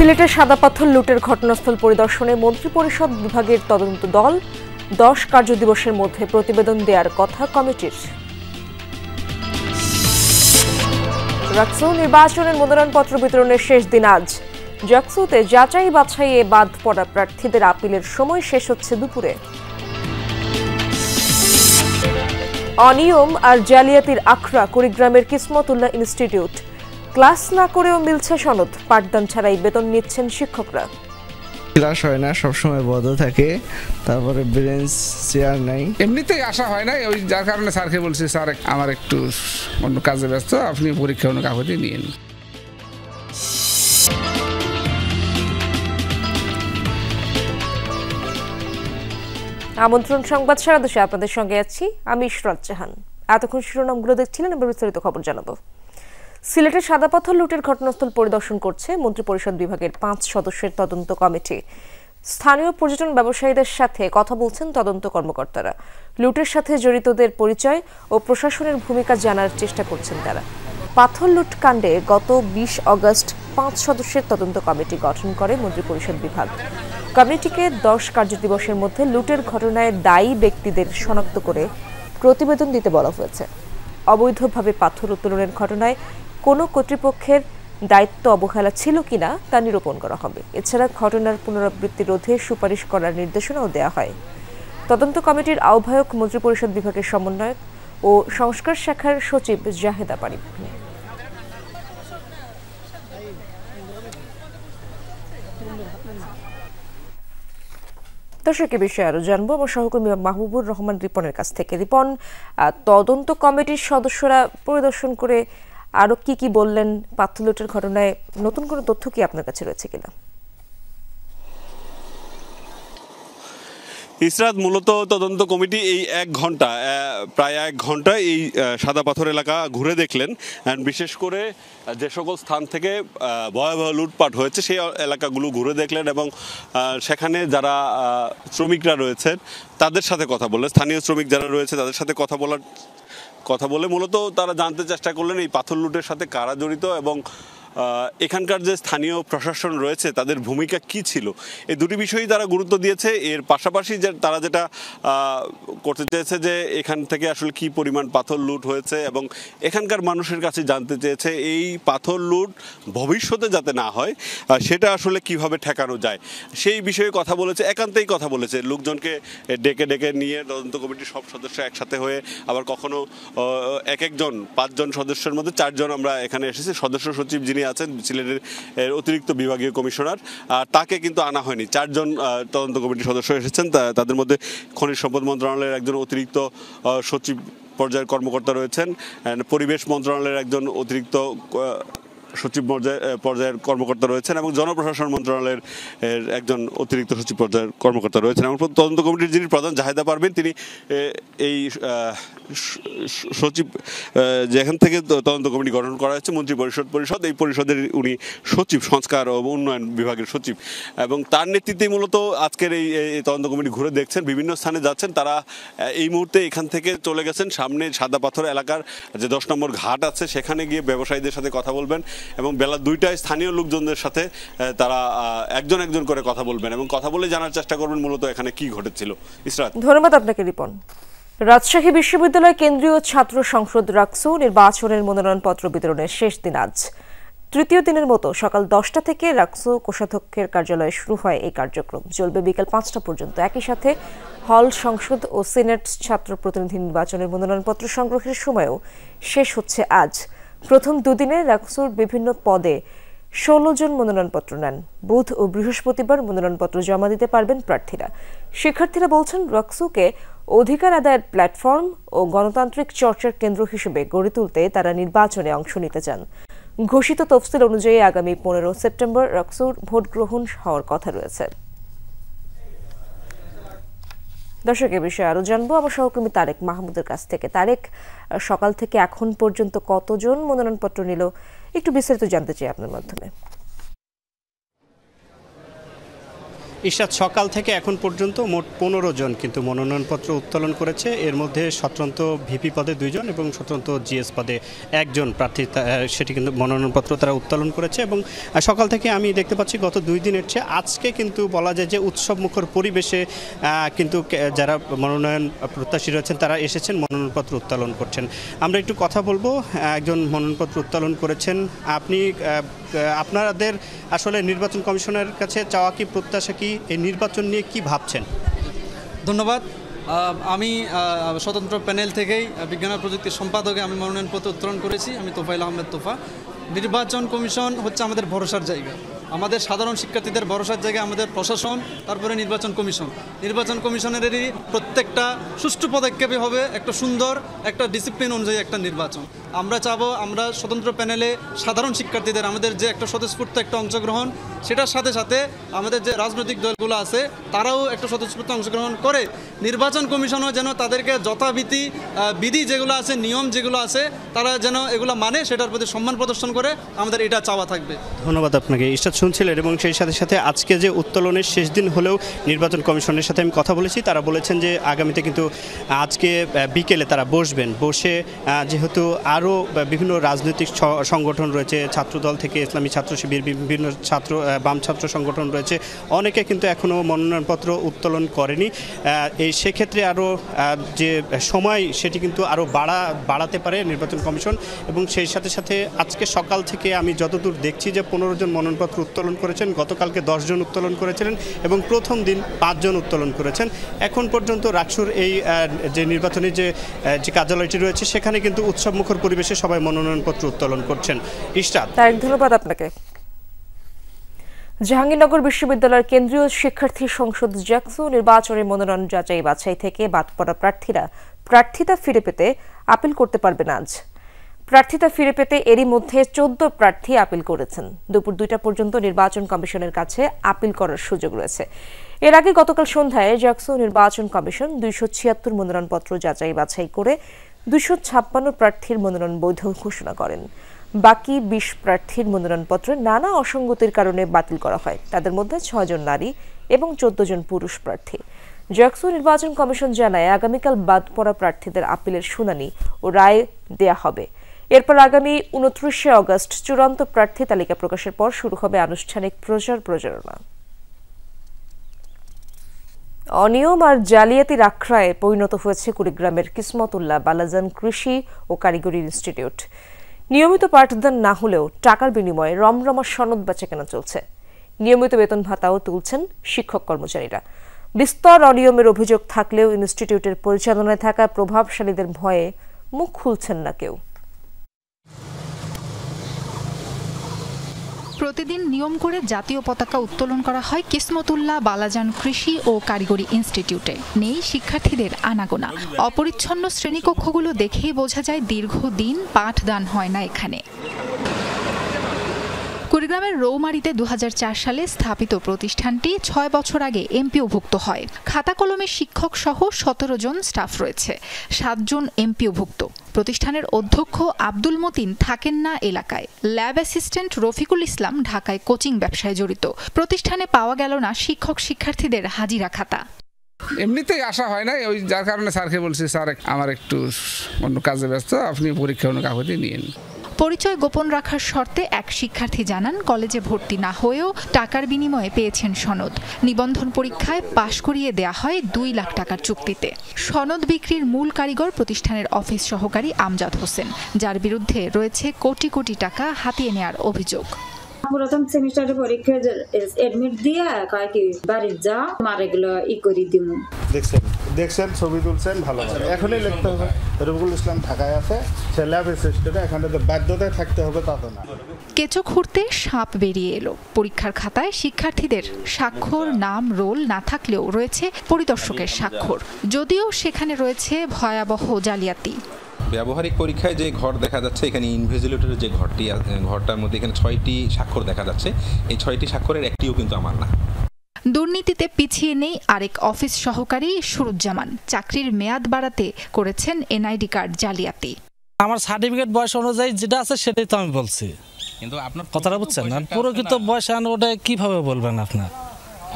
সিলেটের সাদাপাথর লুটের ঘটনাস্থল পরিদর্শনে মন্ত্রিপরিষদ বিভাগের তদন্ত দল 10 কার্যদিবসের মধ্যে প্রতিবেদন দেওয়ার কথা কমিটির। রাকসু নির্বাচনের মনোনয়নপত্র বিতরণের শেষ দিন আজ। জাকসুতে যাচাই বাছাইয়ে বাদ পড়া প্রার্থীদের আপিলের সময় শেষ হচ্ছে দুপুরে। অনিয়ম আর জালিয়াতির আখড়া কুড়িগ্রামের কিসমতুল্লাহ ইনস্টিটিউট। ক্লাস না করেও মিলছে সনদ, পাঠদান ছাড়াই বেতন নিচ্ছেন শিক্ষকরা। ক্লাস হয় না, সবসময় বন্ধ থাকে, তারপরে বেঞ্চ চেয়ার নাই, এমনিতেই আসা হয় না। ওই যার কারণে স্যারকে বলছি, স্যার আমার একটু অন্য কাজে ব্যস্ত, আপনি পরীক্ষা অন্য কাগজে নিয়ে নিন। আমন্ত্রণ সংবাদ সারা দেশে আপনাদের সঙ্গে আছি আমি ইশরাত জাহান। এতক্ষণ শিরোনামগুলো দেখছিলেন, এবার বিস্তারিত খবর জানাবো। সিলেটের সাদাপাথর লুটের ঘটনাস্থল পরিদর্শন করছে মন্ত্রিপরিষদ বিভাগের 5 সদস্যের তদন্ত কমিটি। স্থানীয় পর্যটন ব্যবসায়ীদের সাথে কথা বলছেন তদন্ত কর্মকর্তারা। লুটের সাথে জড়িতদের পরিচয় ও প্রশাসনের ভূমিকা জানার চেষ্টা করছেন তারা। পাথর লুট কাণ্ডে গত 20 আগস্ট 5 সদস্যের তদন্ত কমিটি গঠন করে মন্ত্রিপরিষদ বিভাগ। কমিটিকে 10 কার্যদিবসের মধ্যে লুটের ঘটনায় দায়ী ব্যক্তিদের শনাক্ত করে প্রতিবেদন দিতে বলা হয়েছে। অবৈধভাবে পাথর উত্তোলনের ঘটনায় কোনো কর্তৃপক্ষের দায়িত্ব অবহেলা ছিল কিনা তা নিরূপণ করা হবে। এছাড়া ঘটনার পুনরাবৃত্তি রোধে সুপারিশ করার নির্দেশনাও দেওয়া হয়। তদন্ত কমিটির আহ্বায়ক মন্ত্রিপরিষদ বিভাগের সমন্বয়ক ও সংস্কার শাখার সচিব জাহেদা পারি। দর্শক, এ বিষয়ে আরো জানবো আমার সহকর্মী মাহবুবুর রহমান রিপনের কাছ থেকে। রিপন, তদন্ত কমিটির সদস্যরা পরিদর্শন করে আরো কি বললেন? পাথর লুটের ঘটনায় নতুন কোনো তথ্য কি আপনার কাছে রয়েছে কিনা? ইসরাত, মূলত তদন্ত কমিটি এই প্রায় এক ঘন্টা এই সাদাপাথর এলাকা ঘুরে দেখলেন। বিশেষ করে যে সকল স্থান থেকে ভয়াবহ লুটপাট হয়েছে সেই এলাকাগুলো ঘুরে দেখলেন এবং সেখানে যারা শ্রমিকরা রয়েছেন তাদের সাথে কথা বললেন। স্থানীয় শ্রমিক যারা রয়েছে তাদের সাথে কথা বলে মূলত তারা জানতে চেষ্টা করলেন এই পাথর লুটের সাথে কারা জড়িত এবং এখানকার যে স্থানীয় প্রশাসন রয়েছে তাদের ভূমিকা কি ছিল। এই দুটি বিষয়ই তারা গুরুত্ব দিয়েছে। এর পাশাপাশি যে তারা যেটা করতে চেয়েছে যে এখান থেকে আসলে কি পরিমাণ পাথর লুট হয়েছে এবং এখানকার মানুষের কাছে জানতে চেয়েছে এই পাথর লুট ভবিষ্যতে যাতে না হয় সেটা আসলে কিভাবে ঠেকানো যায় সেই বিষয়ে কথা বলেছে। একান্তেই কথা বলেছে, লোকজনকে ডেকে নিয়ে তদন্ত কমিটির সব সদস্য একসাথে হয়ে, আবার কখনো একজন 5 জন সদস্যের মধ্যে 4 জন আমরা এখানে এসেছি। সদস্য সচিব যিনি আছেন সিলেটের অতিরিক্ত বিভাগীয় কমিশনার, তাকে কিন্তু আনা হয়নি। 4 জন তদন্ত কমিটির সদস্য এসেছেন। তাদের মধ্যে খনিজ সম্পদ মন্ত্রণালয়ের একজন অতিরিক্ত সচিব পর্যায়ের কর্মকর্তা রয়েছেন, পরিবেশ মন্ত্রণালয়ের একজন অতিরিক্ত সচিব পর্যায়ের কর্মকর্তা রয়েছেন এবং জনপ্রশাসন মন্ত্রণালয়ের একজন অতিরিক্ত সচিব পর্যায়ের কর্মকর্তা রয়েছেন এবং তদন্ত কমিটির যিনি প্রধান জাহেদা পারভীন, তিনি এই সচিব যেখান থেকে তদন্ত কমিটি গঠন করা হয়েছে মন্ত্রিপরিষদ এই পরিষদের উনি সচিব, সংস্কার ও উন্নয়ন বিভাগের সচিব এবং তার নেতৃত্বেই মূলত আজকের এই তদন্ত কমিটি ঘুরে দেখছেন, বিভিন্ন স্থানে যাচ্ছেন। তারা এই মুহূর্তে এখান থেকে চলে গেছেন সামনে সাদাপাথর এলাকার যে 10 নম্বর ঘাট আছে সেখানে গিয়ে ব্যবসায়ীদের সাথে কথা বলবেন এবং বেলা 2টায় স্থানীয় লোকজনদের সাথে তারা একজন করে কথা বলবেন এবং কথা বলে জানার চেষ্টা করবেন মূলত এখানে কি ঘটেছিল। ইসরাত, ধন্যবাদ আপনাকে রিপন। রাজশাহী বিশ্ববিদ্যালয় কেন্দ্রীয় ছাত্র সংসদ রাকসু নির্বাচনের মনোনয়নপত্র বিতরণের শেষ দিন আজ। তৃতীয় দিনের মতো সকাল 10টা থেকে রাকসু কোষাধ্যক্ষের কার্যালয়ে শুরু হয় এই কার্যক্রম, চলবে বিকেল 5টা পর্যন্ত। একই সাথে হল সংসদ ও সিনেট ছাত্র প্রতিনিধি নির্বাচনের মনোনয়নপত্র সংগ্রহের সময়ও শেষ হচ্ছে আজ। প্রথম দুদিনে রাকসুর বিভিন্ন পদে 16 জন মনোনয়নপত্র নেন। বুধ ও বৃহস্পতিবার মনোনয়নপত্র জমা দিতে পারবেন প্রার্থীরা। শিক্ষার্থীরা বলছেন, রাকসুকে অধিকার আদায়ের প্ল্যাটফর্ম ও গণতান্ত্রিক চর্চার কেন্দ্র হিসেবে গড়ে তুলতে তারা নির্বাচনে অংশ নিতে চান। ঘোষিত তফসিল অনুযায়ী আগামী 15 সেপ্টেম্বর রাকসুর ভোট গ্রহণ হওয়ার কথা রয়েছে। দর্শক, এ বিষয়ে আরো জানবো আমার সহকর্মী তারেক মাহমুদের কাছ থেকে। তারেক, সকাল থেকে এখন পর্যন্ত কতজন মনোনয়নপত্র নিল, একটু বিস্তারিত জানতে চাই আপনার মাধ্যমে। ইশরাত, সকাল থেকে এখন পর্যন্ত মোট 15 জন কিন্তু মনোনয়নপত্র উত্তোলন করেছে। এর মধ্যে স্বতন্ত্র ভিপি পদে 2 জন এবং স্বতন্ত্র জিএস পদে 1 জন প্রার্থী সেটি কিন্তু মনোনয়নপত্র তারা উত্তোলন করেছে। এবং সকাল থেকে আমি দেখতে পাচ্ছি গত 2 দিনের চেয়ে আজকে কিন্তু বলা যায় যে উৎসবমুখর পরিবেশে কিন্তু যারা মনোনয়ন প্রত্যাশী রয়েছেন তারা এসেছেন, মনোনয়নপত্র উত্তোলন করছেন। আমরা একটু কথা বলবো। একজন মনোনয়নপত্র উত্তোলন করেছেন। আপনি আপনাদের আসলে নির্বাচন কমিশনের কাছে চাওয়া কি, প্রত্যাশা কি, এই নির্বাচন নিয়ে কি ভাবছেন? ধন্যবাদ। আমি স্বতন্ত্র প্যানেল থেকেই বিজ্ঞান ও প্রযুক্তির সম্পাদকে আমি মনোনয়নপত্র উত্তোলন করেছি। আমি তোফাইল আহমেদ তোফা। নির্বাচন কমিশন হচ্ছে আমাদের ভরসার জায়গা, আমাদের সাধারণ শিক্ষার্থীদের ভরসার জায়গা আমাদের প্রশাসন, তারপরে নির্বাচন কমিশন। নির্বাচন কমিশনেরই প্রত্যেকটা সুষ্ঠু পদক্ষেপে হবে একটা সুন্দর একটা ডিসিপ্লিন অনুযায়ী একটা নির্বাচন। আমরা চাবো আমরা স্বতন্ত্র প্যানেলে সাধারণ শিক্ষার্থীদের আমাদের যে একটা স্বতঃস্ফূর্ত একটা অংশগ্রহণ, সেটার সাথে সাথে আমাদের যে রাজনৈতিক দলগুলো আছে তারাও একটা স্বতঃস্ফূর্ত অংশগ্রহণ করে নির্বাচন কমিশনও যেন তাদেরকে যথাবিধি বিধি যেগুলো আছে, নিয়ম যেগুলো আছে, তারা যেন এগুলো মানে, সেটার প্রতি সম্মান প্রদর্শন করে, আমাদের এটা চাওয়া থাকবে। ধন্যবাদ আপনাকে। ইশরাত শুনছিলেন। এবং সেই সাথে সাথে আজকে যে উত্তোলনের শেষ দিন হলেও নির্বাচন কমিশনের সাথে আমি কথা বলেছি, তারা বলেছেন যে আগামীতে কিন্তু আজকে বিকেলে তারা বসবেন, বসে যেহেতু আরও বিভিন্ন রাজনৈতিক সংগঠন রয়েছে, ছাত্রদল থেকে ইসলামী ছাত্র শিবির, বিভিন্ন বাম ছাত্র সংগঠন রয়েছে, অনেকে কিন্তু এখনও মনোনয়নপত্র উত্তোলন করেনি। এই সেক্ষেত্রে আরও যে সময় সেটি কিন্তু আরও বাড়াতে পারে নির্বাচন কমিশন। এবং সেই সাথে সাথে আজকে সকাল থেকে আমি যতদূর দেখছি যে 15 জন মনোনয়নপত্র উত্তোলন করেছেন, গতকালকে 10 জন উত্তোলন করেছিলেন এবং প্রথম দিন 5 জন উত্তোলন করেছেন। এখন পর্যন্ত রাকসুর এই যে নির্বাচনী যে কার্যালয়টি রয়েছে সেখানে কিন্তু উৎসবমুখর পরিবেশে সবাই মনোনয়নপত্র উত্তোলন করছেন। ইশরাত, ধন্যবাদ আপনাকে। জাহাঙ্গীরনগর বিশ্ববিদ্যালয়ের কেন্দ্রীয় শিক্ষার্থী সংসদ জাকসু নির্বাচনের মনোনয়ন যাচাই বাছাই থেকে বাদ পড়া প্রার্থীরা প্রার্থিতা ফিরে পেতে আপিল করতে পারবেন আজ। প্রার্থিতা ফিরে পেতে এরই মধ্যে 14 প্রার্থী আপিল করেছেন। দুপুর 2টা পর্যন্ত নির্বাচন কমিশনের কাছে আপিল করার সুযোগ রয়েছে। এর আগে গতকাল সন্ধ্যায় জাকসু নির্বাচন কমিশন 276 মনোনয়নপত্র যাচাই বাছাই করে 256 প্রার্থীর মনোনয়ন বৈধ ঘোষণা করেন। বাকি 20 প্রার্থীর মনোনয়নপত্র নানা অসঙ্গতির কারণে বাতিল করা হয়। তাদের মধ্যে 6 জন নারী এবং 14 জন পুরুষ প্রার্থী। জাকসু নির্বাচন কমিশন জানায় আগামীকাল বাদ পড়া প্রার্থীদের আপিলের শুনানি ও রায় দেয়া হবে। এরপর আগামী 29শে অগস্ট চূড়ান্ত প্রার্থী তালিকা প্রকাশের পর শুরু হবে আনুষ্ঠানিক প্রচারণা। অনিয়ম আর জালিয়াতির আখড়ায় পরিণত হয়েছে কুড়িগ্রামের কিসমতুল্লাহ বালাজান কৃষি ও কারিগরি ইনস্টিটিউট। নিয়মিত পাঠদান না হলেও টাকার বিনিময়ে রমরমা সনদ বেচাকেনা চলছে। নিয়মিত বেতন ভাতাও তুলছেন শিক্ষক কর্মচারীরা। বিস্তর অনিয়মের অভিযোগ থাকলেও ইনস্টিটিউটের পরিচালনায় থাকা প্রভাবশালীদের ভয়ে মুখ খুলছেন না কেউ। প্রতিদিন নিয়ম করে জাতীয় পতাকা উত্তোলন করা হয় কিসমতুল্লাহ বালাজান কৃষি ও কারিগরি ইনস্টিটিউটে। নেই শিক্ষার্থীদের আনাগোনা। অপরিচ্ছন্ন শ্রেণীকক্ষগুলো দেখেই বোঝা যায় দীর্ঘদিন পাঠদান হয় না এখানে। কুড়িগ্রামের রৌমারীতে 2004 সালে স্থাপিত প্রতিষ্ঠানটি 6 বছর আগে এমপিওভুক্ত হয়। খাতা কলমে শিক্ষক সহ 17 জন স্টাফ রয়েছে, 7 জন এমপিওভুক্ত। প্রতিষ্ঠানের অধ্যক্ষ আব্দুল মতিন থাকেন না এলাকায়। ল্যাব অ্যাসিস্ট্যান্ট রফিকুল ইসলাম ঢাকায় কোচিং ব্যবসায় জড়িত। প্রতিষ্ঠানে পাওয়া গেল না শিক্ষক শিক্ষার্থীদের হাজিরা খাতা। এমনিতেই আসা হয় না, ওই যার কারণে স্যারকে বলছি, স্যার আমার একটু অন্য কাজে ব্যস্ত, আপনি পরীক্ষা অন্য কাগজে নিয়েন। পরিচয় গোপন রাখার শর্তে এক শিক্ষার্থী জানান কলেজে ভর্তি না হয়েও টাকার বিনিময়ে পেয়েছেন সনদ। নিবন্ধন পরীক্ষায় পাশ করিয়ে দেয়া হয় 2 লাখ টাকার চুক্তিতে। সনদ বিক্রির মূল কারিগর প্রতিষ্ঠানের অফিস সহকারী আমজাদ হোসেন, যার বিরুদ্ধে রয়েছে কোটি কোটি টাকা হাতিয়ে নেয়ার অভিযোগ। প্রথম সেমিস্টারে পরীক্ষা এডমিট দিয়ে কয় কি বাড়ি যা আমার এগুলো করে দিব। দেখছেন ছবি তুলছেন, ভালো এখনই লিখতে হবে। রফিকুল ইসলাম ঢাকায় আছে, সে ল্যাব অ্যাসিস্ট্যান্ট, এখানে তো বাধ্যতায় থাকতে হবে তা তো না। কেঁচো খুঁড়তে সাপ বেরিয়ে এলো। পরীক্ষার খাতায় শিক্ষার্থীদের স্বাক্ষর, নাম, রোল না থাকলেও রয়েছে পরিদর্শকের স্বাক্ষর, যদিও সেখানে রয়েছে ভয়াবহ জালিয়াতি। ব্যবহারিক পরীক্ষায় যে ঘর দেখা যাচ্ছে, এখানে ইনভিজিলেটরের যে ঘরটার মধ্যে এখানে 6টি স্বাক্ষর দেখা যাচ্ছে। এই 6টি স্বাক্ষরের একটিও কিন্তু আমার না। দুর্নীতিতে পিছিয়ে নেই আরেক অফিস সহকারী সুরুজ্জামান। চাকরির মেয়াদ বাড়াতে করেছেন এনআইডি কার্ড জালিয়াতি। আমার সার্টিফিকেট বয়স অনুযায়ী যেটা আছে সেটাই তো আমি বলছি, কিন্তু আপনার কথাটা বুঝছেন না। প্রকৃত বয়স ওটা কিভাবে বলবেন আপনার?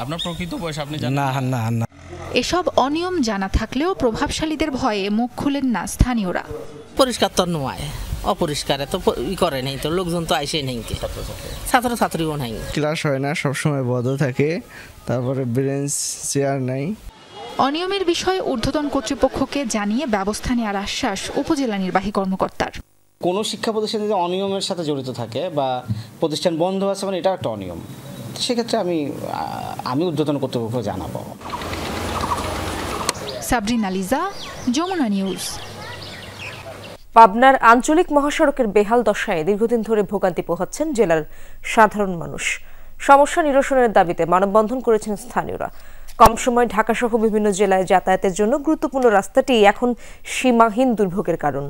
আপনার প্রকৃত বয়স আপনি না না না। এসব অনিয়ম জানা থাকলেও প্রভাবশালীদের ভয়ে মুখ খুলেন না স্থানীয়রা। পরিষ্কার তো নয়, অপরিষ্কার তো করে নেই, তো লোকজন তো আইসেই নেই, ছাত্রছাত্রীও নাই, ক্লাস হয় না, সবসময় বন্ধ থাকে, তারপরে বেঞ্চ চেয়ার নাই। অনিয়মের বিষয়ে ঊর্ধ্বতন কর্তৃপক্ষকে জানিয়ে ব্যবস্থা নেওয়ার আশ্বাস উপজেলা নির্বাহী কর্মকর্তার। কোনো শিক্ষা প্রতিষ্ঠান যদি অনিয়মের সাথে জড়িত থাকে বা প্রতিষ্ঠান বন্ধ আছে, মানে এটা একটা অনিয়ম, সেক্ষেত্রে আমি ঊর্ধ্বতন কর্তৃপক্ষকে জানাবো। সাবরিনা লিজা, যমুনা নিউজ। পাবনার আঞ্চলিক মহাসড়কের বেহাল দশায় দীর্ঘদিন ধরে ভোগান্তি পোহাচ্ছেন জেলার সাধারণ মানুষ। সমস্যা নিরসনের দাবিতে মানববন্ধন করেছেন স্থানীয়রা। কম সময় ঢাকাসহ বিভিন্ন জেলায় যাতায়াতের জন্য গুরুত্বপূর্ণ রাস্তাটি এখন সীমাহীন দুর্ভোগের কারণ।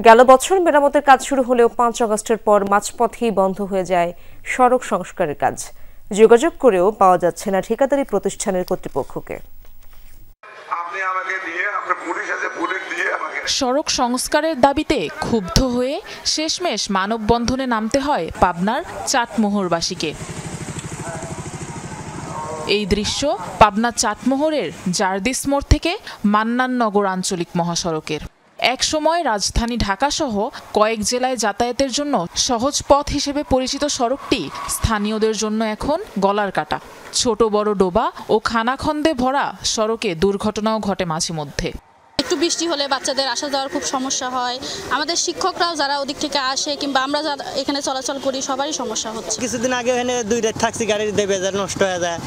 গেল বছর মেরামতের কাজ শুরু হলেও 5 আগস্টের পর মাঝপথেই বন্ধ হয়ে যায় সড়ক সংস্কারের কাজ। যোগাযোগ করেও পাওয়া যাচ্ছে না ঠিকাদারি প্রতিষ্ঠানের কর্তৃপক্ষকে। সড়ক সংস্কারের দাবিতে ক্ষুব্ধ হয়ে শেষমেশ মানববন্ধনে নামতে হয় পাবনার চাটমোহরবাসীকে। এই দৃশ্য পাবনা চাটমোহরের জারদিস মোড় থেকে মান্নাননগর আঞ্চলিক মহাসড়কের। একসময় রাজধানী ঢাকাসহ কয়েক জেলায় যাতায়াতের জন্য সহজ পথ হিসেবে পরিচিত সড়কটি স্থানীয়দের জন্য এখন গলার কাটা। ছোট বড় ডোবা ও খানাখন্দে ভরা সড়কে দুর্ঘটনাও ঘটে মাঝে মধ্যে। একটু বৃষ্টি হলে বাচ্চাদের আসা যাওয়ার খুব সমস্যা হয়, আমাদের শিক্ষকরাও যারা ওদিক থেকে আসে কিংবা আমরা যারা এখানে চলাচল করি সবারই সমস্যা হচ্ছে। কিছুদিন আগে এখানে 2 রাত থাকছি, গাড়ির দেবে নষ্ট হয়ে যায়,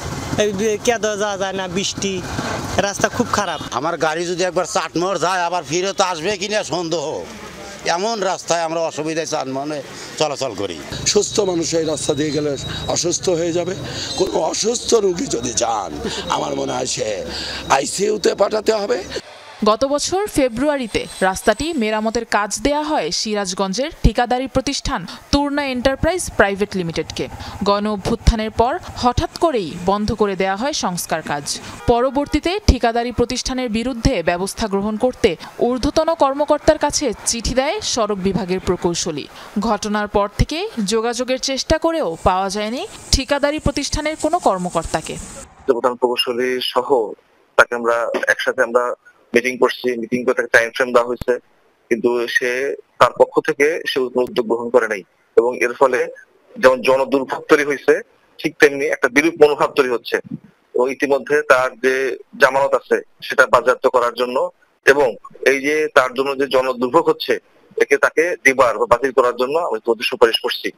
কেদো যাওয়া যায় না, বৃষ্টি, রাস্তা খুব খারাপ। আমার গাড়ি যদি একবার চাটমোহর যায় আবার ফিরত আসবে কিনা সন্দেহ, এমন রাস্তায় আমরা অসুবিধায় চাটমোহরে চলাচল করি। সুস্থ মানুষ এই রাস্তা দিয়ে গেলে অসুস্থ হয়ে যাবে। কোনো অসুস্থ রোগী যদি যান, আমার মনে হয় সে আইসিইউতে পাঠাতে হবে। গত বছর ফেব্রুয়ারিতে রাস্তাটি মেরামতের কাজ দেয়া হয় সিরাজগঞ্জের ঠিকাদারি প্রতিষ্ঠান তুর্না এন্টারপ্রাইজ প্রাইভেট লিমিটেডকে। গণ অভ্যুত্থানের পর হঠাৎ করেই বন্ধ করে দেয়া হয় সংস্কার কাজ। পরবর্তীতে ঠিকাদারি প্রতিষ্ঠানের বিরুদ্ধে ব্যবস্থা গ্রহণ করতে ঊর্ধ্বতন কর্মকর্তার কাছে চিঠি দেয় সড়ক বিভাগের প্রকৌশলী। ঘটনার পর থেকে যোগাযোগের চেষ্টা করেও পাওয়া যায়নি ঠিকাদারি প্রতিষ্ঠানের কোনো কর্মকর্তাকে। প্রকৌশলী সহ তাকে আমরা একসাথে মিটিং করছি, মিটিং করে তাকে টাইম ফ্রেম দেওয়া হয়েছে, কিন্তু সে তার পক্ষ থেকে সে উদ্যোগ গ্রহণ করে নাই এবং এর ফলে যেমন জনদুর্ভোগ তৈরি হয়েছে ঠিক তেমনি একটা বিরূপ মনোভাব তৈরি হচ্ছে এবং ইতিমধ্যে তার যে জামানত আছে সেটা বাজেয়াপ্ত করার জন্য এবং এই যে তার জন্য যে জনদুর্ভোগ হচ্ছে একে তাকে দিবার বা বাতিল করার জন্য আমি তোদের সুপারিশ করছি।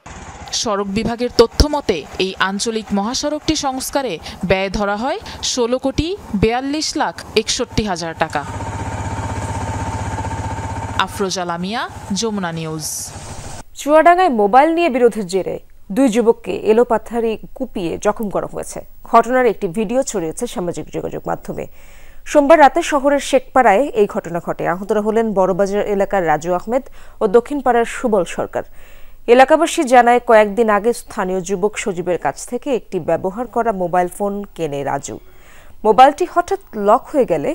সড়ক বিভাগের তথ্য মতে এই আঞ্চলিক মহাসড়কটি সংস্কারে ব্যয় ধরা হয় 16,42,61,000 টাকা। আফরোজা লামিয়া, যমুনা নিউজ। চুয়াডাঙ্গায় মোবাইল নিয়ে বিরোধের জেরে 2 যুবককে এলোপাথারি কুপিয়ে জখম করা হয়েছে। ঘটনার একটি ভিডিও ছড়িয়েছে সামাজিক যোগাযোগ মাধ্যমে। সোমবার রাতে শহরের শেখপাড়ায় এই ঘটনা ঘটে। আহতরা হলেন বড়বাজার এলাকার রাজু আহমেদ ও দক্ষিণপাড়ার সুবল সরকার। এলাকাবাসী জানায় কয়েকদিন আগে স্থানীয় যুবক সজীবের কাছ থেকে একটি ব্যবহার করা মোবাইল ফোন কেনে রাজু। মোবাইলটি হঠাৎ লক হয়ে গেলে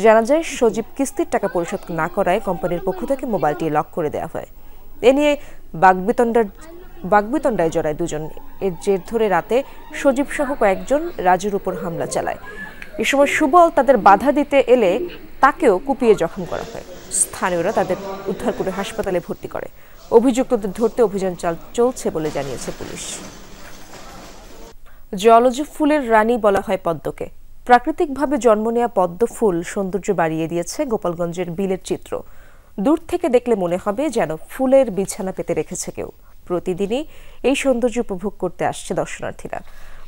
জানা যায় সজীব কিস্তির টাকা পরিশোধ না করায় কোম্পানির পক্ষ থেকে মোবাইলটি লক করে দেওয়া হয়। এ নিয়ে বাগবিতণ্ডায় জড়ায় দুজন। এর জের ধরে রাতে সজীব সহ কয়েকজন রাজুর উপর হামলা চালায়। এ সময় সুবল তাদের বাধা দিতে এলে তাকেও কুপিয়ে জখম করা হয়। স্থানীয়রা তাদের উদ্ধার করে হাসপাতালে ভর্তি করে। অভিযুক্তদের ধরতে অভিযান চলছে বলে জানিয়েছে পুলিশ। জলজ ফুলের রানী বলা হয় পদ্মকে। প্রাকৃতিকভাবে জন্ম নেওয়া পদ্ম ফুল সৌন্দর্য বাড়িয়ে দিয়েছে গোপালগঞ্জের বিলের চিত্র। দূর থেকে দেখলে মনে হবে যেন ফুলের বিছানা পেতে রেখেছে কেউ। প্রতিদিনই এই সৌন্দর্য উপভোগ করতে আসছে দর্শনার্থীরা।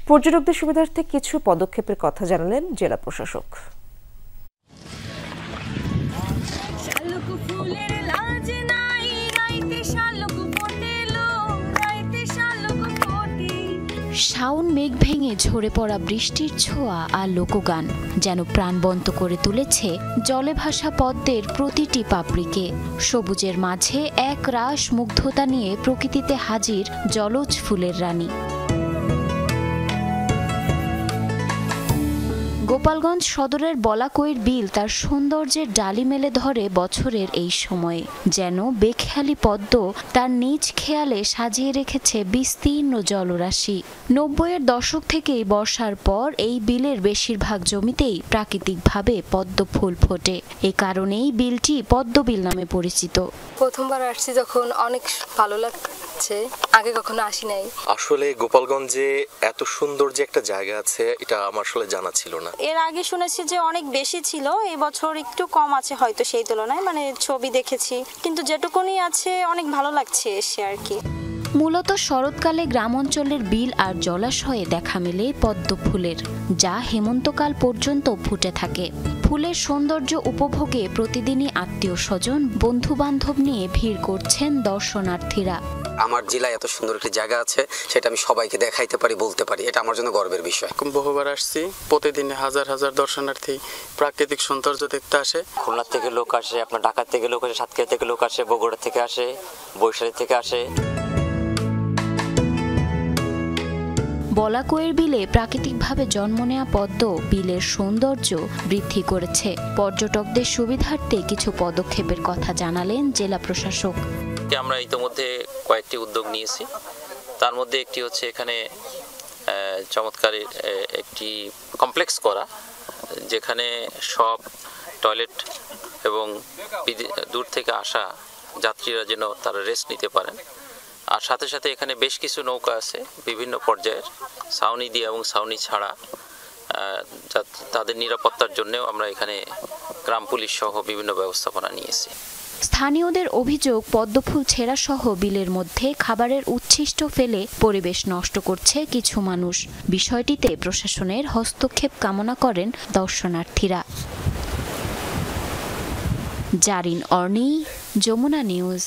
পর্যটকদের সুবিধার্থে কিছু পদক্ষেপের কথা জানালেন জেলা প্রশাসক। শাওন মেঘ ভেঙে ঝরে পড়া বৃষ্টির ছোঁয়া আর লোকগান যেন প্রাণবন্ত করে তুলেছে জলে ভাসা পদ্মের প্রতিটি পাপড়িকে। সবুজের মাঝে এক রাস মুগ্ধতা নিয়ে প্রকৃতিতে হাজির জলজ ফুলের রানী। গোপালগঞ্জ সদরের বলাকইর বিল তার সৌন্দর্যের ডালি মেলে ধরে বছরের এই সময়ে, যেন বেখেয়ালি পদ্ম তার নিজ খেয়ালে সাজিয়ে রেখেছে বিস্তীর্ণ জলরাশি। 90-এর দশক থেকেই বর্ষার পর এই বিলের বেশিরভাগ জমিতেই প্রাকৃতিকভাবে পদ্ম ফুল ফোটে। এ কারণেই বিলটি পদ্মবিল নামে পরিচিত। প্রথমবার আসছি যখন অনেক ভালো লাগছে, আগে কখনো আসি নাই। আসলে গোপালগঞ্জে এত সুন্দর যে একটা জায়গা আছে এটা আমার আসলে জানা ছিল না। এর আগে শুনেছি যে অনেক বেশি ছিল, এই বছর একটু কম আছে হয়তো সেই তুলনায়, মানে ছবি দেখেছি, কিন্তু যেটুকুনি আছে অনেক ভালো লাগছে এসে আর কি। মূলত শরৎকালে গ্রাম অঞ্চলের বিল আর জলাশয়ে দেখা মেলে পদ্ম ফুলের, যা হেমন্তকাল পর্যন্ত ফুটে থাকে। ফুলের সৌন্দর্য উপভোগে প্রতিদিনই আত্মীয় স্বজন, বন্ধু বান্ধব নিয়ে ভিড় করছেন দর্শনার্থীরা। আমার জেলায় এত সুন্দর একটি জায়গা আছে, সেটা আমি সবাইকে দেখাইতে পারি, বলতে পারি, এটা আমার জন্য গর্বের বিষয়। বহুবার আসছি, প্রতিদিন হাজার হাজার দর্শনার্থী প্রাকৃতিক সৌন্দর্য দেখতে আসে। খুলনা থেকে লোক আসে, আপনার ঢাকা থেকে লোক আসে, সাতক্ষীরা থেকে লোক আসে, বগুড়া থেকে আসে, বরিশাল থেকে আসে। বলাকইর বিলে প্রাকৃতিকভাবে জন্ম নেওয়া পদ্ম বিলের সৌন্দর্য বৃদ্ধি করেছে। পর্যটকদের সুবিধার্থে কিছু পদক্ষেপের কথা জানালেন জেলা প্রশাসক। আমরা ইতিমধ্যে কয়েকটি উদ্যোগ নিয়েছি, তার মধ্যে একটি হচ্ছে এখানে চমৎকার একটি কমপ্লেক্স করা, যেখানে সব টয়লেট এবং দূর থেকে আসা যাত্রীরা যেন তারা রেস্ট নিতে পারেন। আর সাথে সাথে এখানে বেশ কিছু নৌকা আছে বিভিন্ন পর্যায়ের, ছাউনি দিয়ে এবং ছাউনি ছাড়া, তাদের নিরাপত্তার জন্যও আমরা এখানে গ্রাম পুলিশ সহ বিভিন্ন ব্যবস্থাপনা নিয়েছি। স্থানীয়দের অভিযোগ, পদ্মফুল ছেঁড়া সহ বিলের মধ্যে খাবারের উচ্ছিষ্ট ফেলে পরিবেশ নষ্ট করছে কিছু মানুষ। বিষয়টিতে প্রশাসনের হস্তক্ষেপ কামনা করেন দর্শনার্থীরা। জারিন অর্নি, যমুনা নিউজ।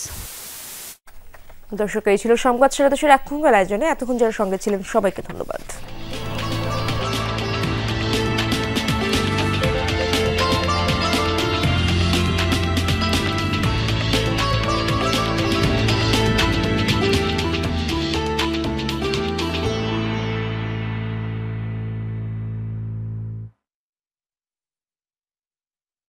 দর্শক, এই ছিল সংবাদ সেরা দেশের এখনকার আয়োজনে। এতক্ষণ যারা সঙ্গে ছিলেন সবাইকে ধন্যবাদ।